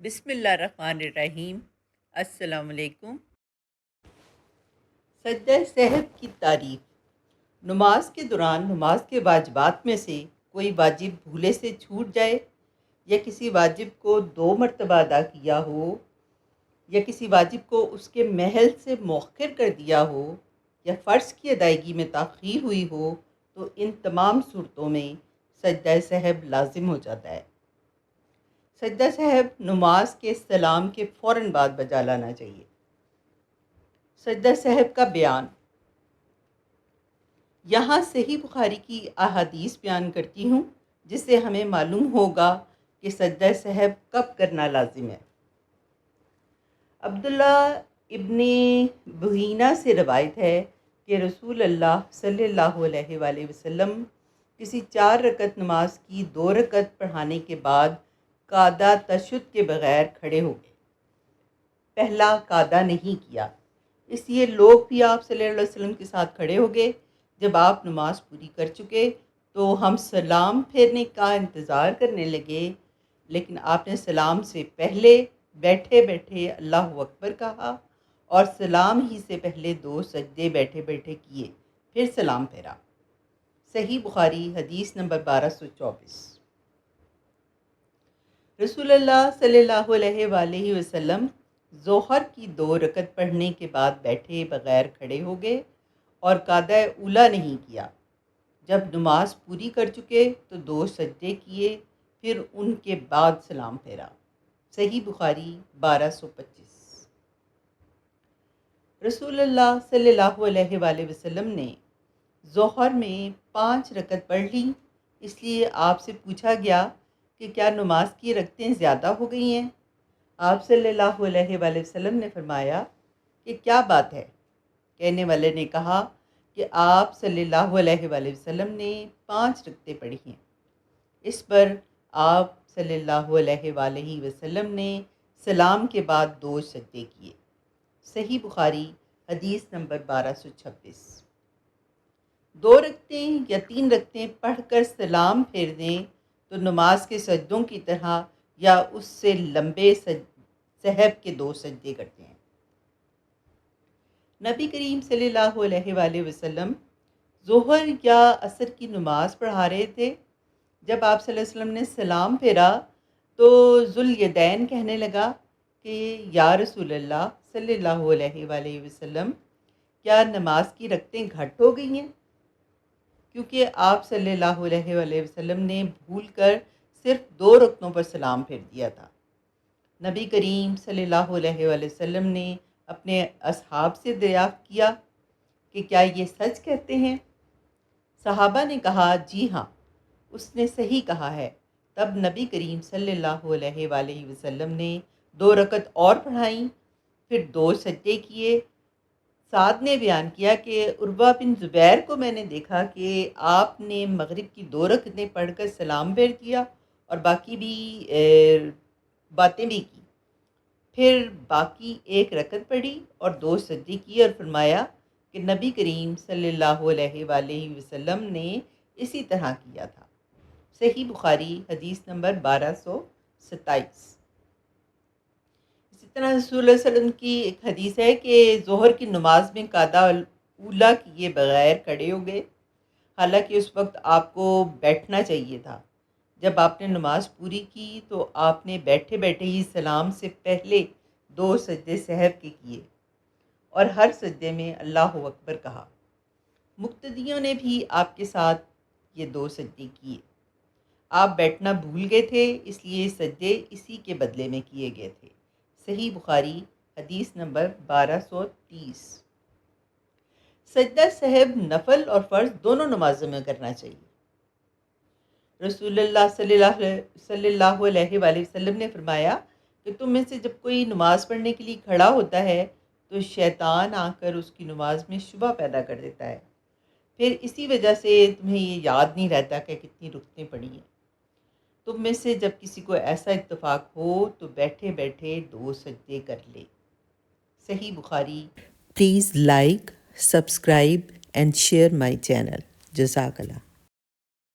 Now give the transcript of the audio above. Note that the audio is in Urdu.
بسم اللہ الرحمن الرحیم۔ السلام علیکم۔ سجدہ سہو کی تعریف۔ نماز کے دوران نماز کے واجبات میں سے کوئی واجب بھولے سے چھوٹ جائے، یا کسی واجب کو 2 مرتبہ ادا کیا ہو، یا کسی واجب کو اس کے محل سے مؤخر کر دیا ہو، یا فرض کی ادائیگی میں تاخیر ہوئی ہو، تو ان تمام صورتوں میں سجدہ سہو لازم ہو جاتا ہے۔ سجدہ سہو نماز کے سلام کے فوراً بعد بجا لانا چاہیے۔ سجدہ سہو کا بیان۔ یہاں صحیح بخاری کی احادیث بیان کرتی ہوں، جس سے ہمیں معلوم ہوگا کہ سجدہ سہو کب کرنا لازم ہے۔ عبداللہ ابن بحینہ سے روایت ہے کہ رسول اللہ صلی اللہ علیہ وآلہ وسلم کسی 4 رکعت نماز کی 2 رکعت پڑھانے کے بعد قعدہ تشہد کے بغیر کھڑے ہو گئے۔ پہلا قعدہ نہیں کیا، اس لیے لوگ بھی آپ صلی اللہ علیہ وسلم کے ساتھ کھڑے ہو گئے۔ جب آپ نماز پوری کر چکے تو ہم سلام پھیرنے کا انتظار کرنے لگے، لیکن آپ نے سلام سے پہلے بیٹھے بیٹھے اللہ اکبر کہا اور سلام ہی سے پہلے 2 سجدے بیٹھے بیٹھے کیے، پھر سلام پھیرا۔ صحیح بخاری حدیث نمبر 1224۔ رسول اللہ صلی اللہ علیہ وآلہ وسلم ظہر کی 2 رکعت پڑھنے کے بعد بیٹھے بغیر کھڑے ہو گئے اور قعدہ اولیٰ نہیں کیا۔ جب نماز پوری کر چکے تو 2 سجدے کیے، پھر ان کے بعد سلام پھیرا۔ صحیح بخاری 1225۔ رسول اللہ صلی اللہ علیہ وآلہ وسلم نے ظہر میں 5 رکعت پڑھ لیں، اس لیے آپ سے پوچھا گیا کہ کیا نماز کی رکعتیں زیادہ ہو گئی ہیں؟ آپ صلی اللہ علیہ وآلہ وسلم نے فرمایا کہ کیا بات ہے؟ کہنے والے نے کہا کہ آپ صلی اللہ علیہ وآلہ وسلم نے 5 رکعتیں پڑھی ہیں۔ اس پر آپ صلی اللہ علیہ وآلہ وسلم نے سلام کے بعد 2 سجدے کیے۔ صحیح بخاری حدیث نمبر 1226۔ 2 رکعتیں یا 3 رکعتیں پڑھ کر سلام پھیر دیں تو نماز کے سجدوں کی طرح یا اس سے لمبے سہو کے 2 سجدے کرتے ہیں۔ نبی کریم صلی اللہ علیہ وآلہ وسلم ظہر یا عصر کی نماز پڑھا رہے تھے۔ جب آپ صلی اللہ علیہ وسلم نے سلام پھیرا تو ذوالیدین کہنے لگا کہ یا رسول اللہ صلی اللہ علیہ وآلہ وسلم، کیا نماز کی رکعتیں گھٹ ہو گئی ہیں؟ کیونکہ آپ صلی اللہ علیہ وآلہ وسلم نے بھول کر صرف 2 رکعتوں پر سلام پھیر دیا تھا۔ نبی کریم صلی اللہ علیہ وآلہ وسلم نے اپنے اصحاب سے دریافت کیا کہ کیا یہ سچ کہتے ہیں؟ صحابہ نے کہا جی ہاں، اس نے صحیح کہا ہے۔ تب نبی کریم صلی اللہ علیہ وآلہ وسلم نے 2 رکعت اور پڑھائیں، پھر 2 سجدے کیے۔ سعد نے بیان کیا کہ عروہ بن زبیر کو میں نے دیکھا کہ آپ نے مغرب کی 2 رکعتیں پڑھ کر سلام پھیر دیا اور باقی بھی باتیں بھی کی، پھر باقی 1 رکعت پڑھی اور 2 سجدے کیے اور فرمایا کہ نبی کریم صلی اللہ علیہ وآلہ وسلم نے اسی طرح کیا تھا۔ صحیح بخاری حدیث نمبر 1227۔ اسی طرح رسول اللہ صلی اللہ علیہ وسلم کی ایک حدیث ہے کہ ظہر کی نماز میں قعدہ اولیٰ کیے بغیر کھڑے ہو گئے، حالانکہ اس وقت آپ کو بیٹھنا چاہیے تھا۔ جب آپ نے نماز پوری کی تو آپ نے بیٹھے بیٹھے ہی سلام سے پہلے 2 سجدے سہو کے کیے اور ہر سجدے میں اللہ اکبر کہا۔ مقتدیوں نے بھی آپ کے ساتھ یہ 2 سجدے کیے۔ آپ بیٹھنا بھول گئے تھے، اس لیے سجدے اسی کے بدلے میں کیے گئے تھے۔ صحیح بخاری حدیث نمبر 1230۔ سجدہ سہو نفل اور فرض دونوں نمازوں میں کرنا چاہیے۔ رسول اللہ صلی اللہ علیہ وآلہ وسلم نے فرمایا کہ تم میں سے جب کوئی نماز پڑھنے کے لیے کھڑا ہوتا ہے تو شیطان آ کر اس کی نماز میں شبہ پیدا کر دیتا ہے، پھر اسی وجہ سے تمہیں یہ یاد نہیں رہتا کہ کتنی رکعتیں پڑھی ہیں۔ تم میں سے جب کسی کو ایسا اتفاق ہو تو بیٹھے بیٹھے 2 سجدے کر لے۔ صحیح Bukhari. Please like, subscribe and share my channel. جزاک اللہ۔